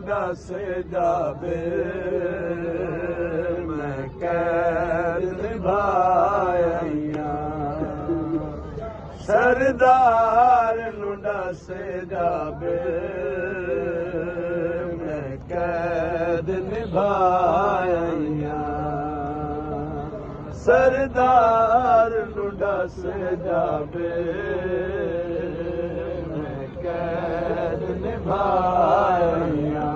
दस जाबे मैं कैद निभाया सरदार नू दस जाबे मैं कैद निभाया सरदार नू दस जाबे मैं कैद निभाया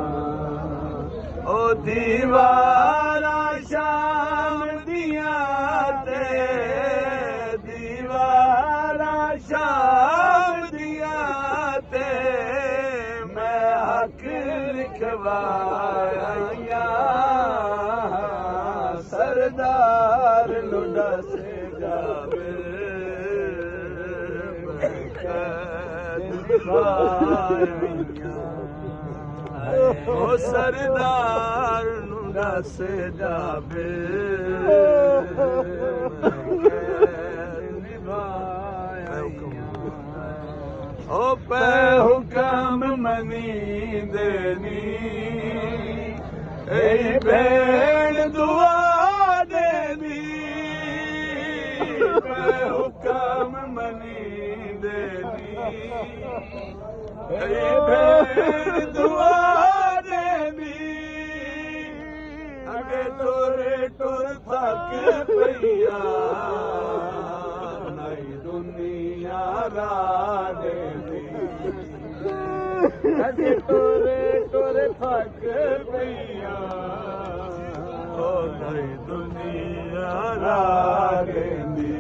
ओ दीवारा शाम दिया ते दीवारा शाम दिया ते मैं हक लिखवाया सरदार नू दस जावे मैं कैद निभाया ओ सरदार नू दस जावे मैं कैद निभाया ओ पै हुक्म मनी देनी ए भैन दुआ देनी पै हुक्म मनी देनी ए भैन दुआ देनी अगे टुर टुर थक पईया नई दुनिया रा देनी अगे टुर टुर थक पईया ओ नई दुनिया रा देनी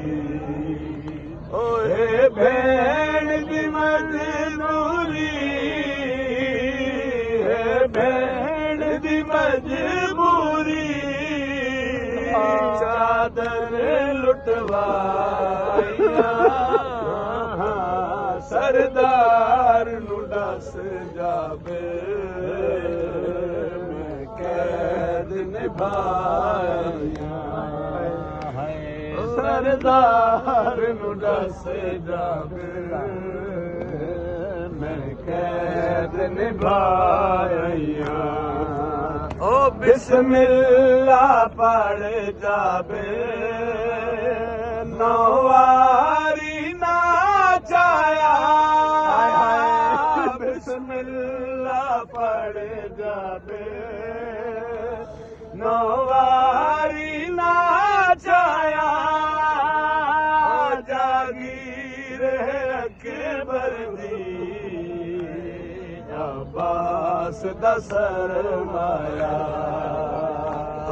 ओ हे भैन दी मजबूरी है भैन दी मजबूरी चादर लुटवाया सरदार नू दस जावे मैं कैद निभाया सरदार नू दस जावे मैं कैद निभाया ओ बिस्मिल्लाह पढ़ जावे नौवारी ना चाया बिस्मिल्लाह पढ़ जावे नौवारी ना चाया जागीर अकबर दी अब्बास दा सरमाया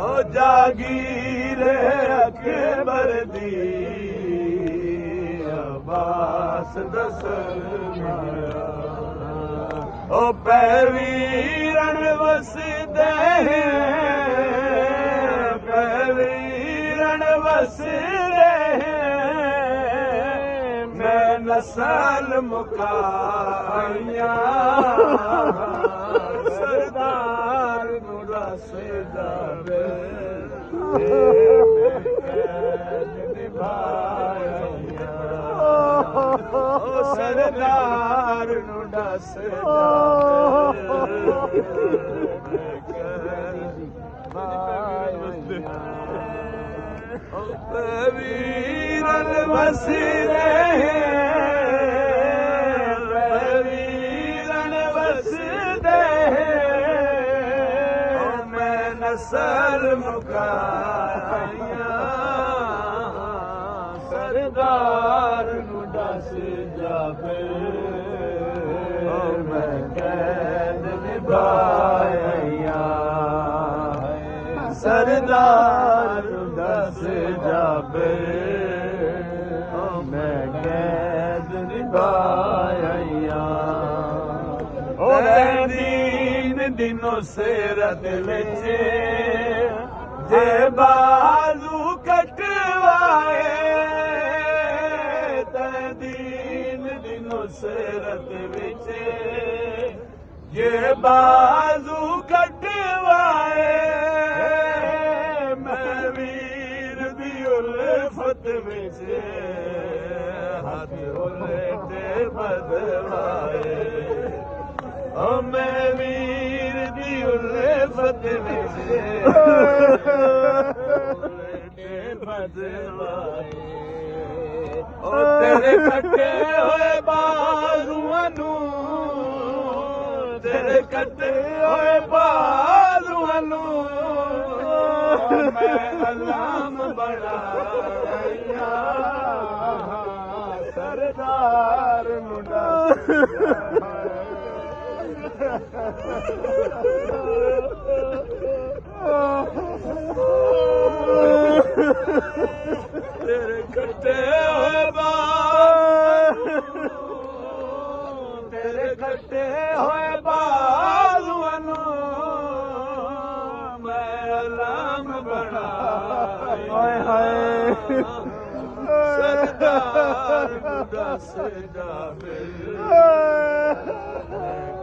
ओ जागीर अकबर दी अब्बास दा सरमाया ओ पैवीरण वसदे पैवीरण वसदे मैं नस्ल मुकाया सरदार नू दस जावे मैं कैद निभाया ओ सरदार नू दस जावे मैं कैद निभाया ओ वीरन वसीले वीरन वसदे मैं नस्ल मुकाया सरदार नू दस जावे मैं कैद निभाया सरदार दस जावे मैं कैद निभाया ओ दीन दिनों सेरत विच जे बाजू कटवाए दीन दिनों सेरत विच जे बाजू कटवाए मैं वीर दी उल्फत विच हाथ उलटे बदवाए मैं वीर दी ਆਫਤ ਵਿੱਚ ਬਦਲਾਏ ਉਹ ਤੇਰੇ ਕੱਟੇ ਹੋਏ ਬਾਜ਼ੂਆਂ ਨੂੰ ਤੇਰੇ ਕੱਟੇ ਹੋਏ ਬਾਜ਼ੂਆਂ ਨੂੰ ਮੈਂ ਅਲਾਮ ਬਣਾਇਆ ਸਰਦਾਰ ਮੁੰਡਾ ਤੇਰੇ ਕੱਟੇ ਹੋਏ ਬਾਜ਼ੂਆਂ ਤੇਰੇ ਕੱਟੇ ਹੋਏ ਬਾਜ਼ੂਆਂ ਨੂੰ ਮੈਂ ਅਲਾਮ ਬਣਾਇਆ ਹਾਏ ਹਾਏ ਸਰਦਾਰ ਨੂੰ ਦੱਸ ਜਾਵੇ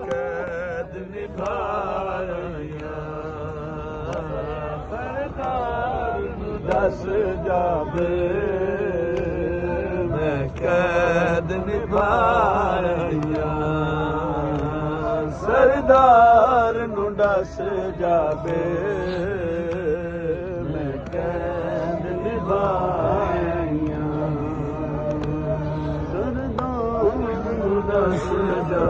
ਕੈਦ ਨਿਭਾਇਆ ਸਰਦਾਰ ਨੂੰ ਦੱਸ ਜਾਵੇ ਮੈਂ ਕੈਦ ਨਿਭਾਇਆ ਸਰਦਾਰ ਨੂੰ ਦੱਸ ਜਾਵੇ ਮੈਂ ਕੈਦ ਨਿਭਾਇਆ ਸਰਦਾਰ ਨੂੰ ਦੱਸ ਜਾਵੇ